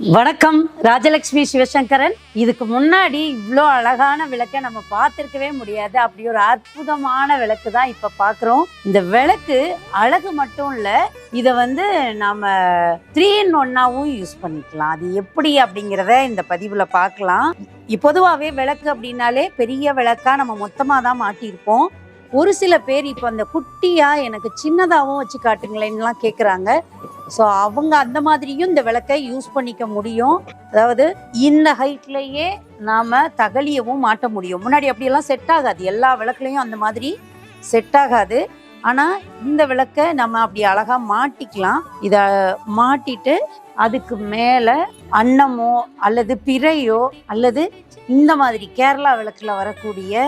வணக்கம். ராஜலட்சுமி சிவசங்கரன். இதுக்கு முன்னாடி இவ்வளோ அழகான விளக்கை நம்ம பார்த்துருக்கவே முடியாது. அப்படி ஒரு அற்புதமான விளக்கு தான் இப்போ பார்க்குறோம். இந்த விளக்கு அழகு மட்டும் இல்லை, இதை நாம் 3 in 1 யூஸ் பண்ணிக்கலாம். அது எப்படி அப்படிங்கிறத இந்த பதிவில் பார்க்கலாம். பொதுவாகவே விளக்கு அப்படின்னாலே பெரிய விளக்கா நம்ம மொத்தமாக தான் மாட்டியிருப்போம். ஒரு சில பேர் இப்போ அந்த குட்டியாக எனக்கு சின்னதாகவும் வச்சு காட்டுங்களேன்னுலாம் கேட்குறாங்க. ஸோ அவங்க அந்த மாதிரியும் இந்த விளக்கை யூஸ் பண்ணிக்க முடியும். அதாவது இந்த ஹைட்லேயே நாம் தகலியவும் மாட்ட முடியும். முன்னாடி அப்படியெல்லாம் செட் ஆகாது, எல்லா விளக்குலையும் அந்த மாதிரி செட் ஆகாது. ஆனால் இந்த விளக்கை நம்ம அப்படி அழகாக மாட்டிக்கலாம். இதை மாட்டிட்டு அதுக்கு மேலே அன்னமோ அல்லது பிறையோ அல்லது இந்த மாதிரி கேரளா விளக்கில் வரக்கூடிய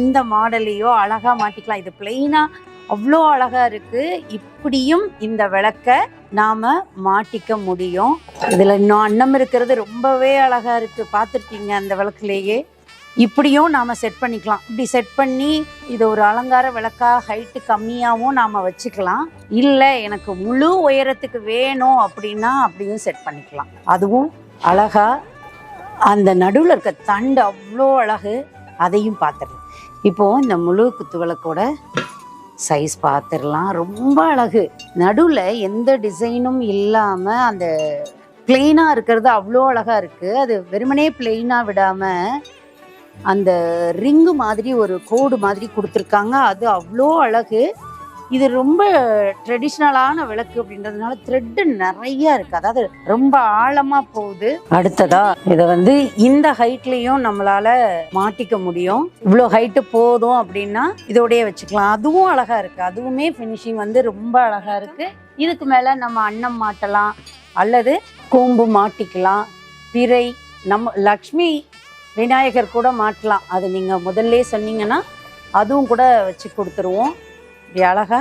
இந்த மாடலையோ அழகாக மாட்டிக்கலாம். இது பிளெயினாக அவ்வளோ அழகாக இருக்குது. இப்படியும் இந்த விளக்கை நாம் மாட்டிக்க முடியும். இதில் இன்னும் அன்னம் இருக்கிறது ரொம்பவே அழகாக இருக்குது, பார்த்துருக்கீங்க அந்த விளக்குலேயே. இப்படியும் நாம் செட் பண்ணிக்கலாம். இப்படி செட் பண்ணி இது ஒரு அலங்கார விளக்கா ஹைட்டு கம்மியாகவும் நாம் வச்சுக்கலாம். இல்லை எனக்கு முழு உயரத்துக்கு வேணும் அப்படின்னா அப்படியும் செட் பண்ணிக்கலாம். அதுவும் அழகா அந்த நடுவில் இருக்க தண்டு அவ்வளோ அழகு, அதையும் பார்த்துடலாம். இப்போது இந்த முழு குத்து விளக்கோட சைஸ் பார்த்துடலாம். ரொம்ப அழகு, நடுவில் எந்த டிசைனும் இல்லாமல் அந்த பிளெயினாக இருக்கிறது அவ்வளோ அழகாக இருக்குது. அது வெறுமனே பிளெயினாக விடாமல் அந்த ரிங்கு மாதிரி ஒரு கோடு மாதிரி கொடுத்துருக்காங்க. அது அவ்வளோ அழகு. இது ரொம்ப ட்ரெடிஷ்னலான விளக்கு அப்படின்றதுனால த்ரெட்டு நிறைய இருக்குது, அதாவது ரொம்ப ஆழமாக போகுது. அடுத்ததா இதை இந்த ஹைட்லேயும் நம்மளால் மாட்டிக்க முடியும். இவ்வளோ ஹைட்டு போதும் அப்படின்னா இதோடையே வச்சுக்கலாம். அதுவும் அழகாக இருக்குது. அதுவுமே ஃபினிஷிங் ரொம்ப அழகாக இருக்குது. இதுக்கு மேலே நம்ம அன்னம் மாட்டலாம் அல்லது கூம்பு மாட்டிக்கலாம். பிறை நம்ம லக்ஷ்மி விநாயகர் கூட மாட்டலாம். அது நீங்கள் முதல்ல சொன்னீங்கன்னா அதுவும் கூட வச்சு கொடுத்துருவோம். இப்படி அழகா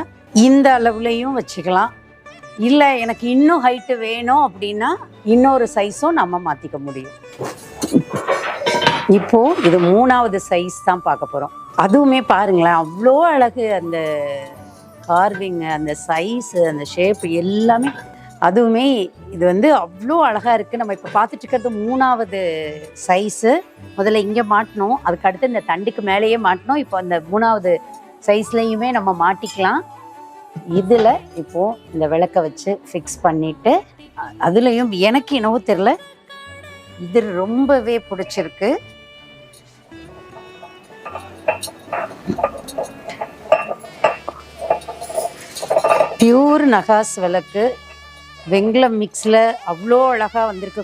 இந்த அளவுலையும் வச்சுக்கலாம். இல்லை எனக்கு இன்னும் ஹைட்டு வேணும் அப்படின்னா இன்னொரு சைஸும் நம்ம மாற்றிக்க முடியும். இப்போது இது 3வது சைஸ் தான் பார்க்க போகிறோம். அதுவுமே பாருங்களேன், அவ்வளோ அழகு. அந்த கார்விங்கு, அந்த சைஸு, அந்த ஷேப்பு எல்லாமே. அதுவுமே இது அவ்வளோ அழகாக இருக்குது. நம்ம இப்போ பார்த்துட்டு இருக்கிறது 3வது சைஸு. முதல்ல இங்கே மாட்டினோம், அதுக்கு அடுத்து இந்த தண்டுக்கு மேலேயே மாட்டினோம். இப்போ அந்த 3வது சைஸ்லையுமே நம்ம மாட்டிக்கலாம். இதில் இப்போது இந்த விளக்கை வச்சு ஃபிக்ஸ் பண்ணிவிட்டு அதுலேயும் எனக்கு என்னவோ தெரில, இது ரொம்பவே பிடிச்சிருக்கு. பியூர் நகாஸ் விளக்கு, வெங்கலம் மிக்ஸில் அவ்வளோ அழகாக வந்திருக்கு.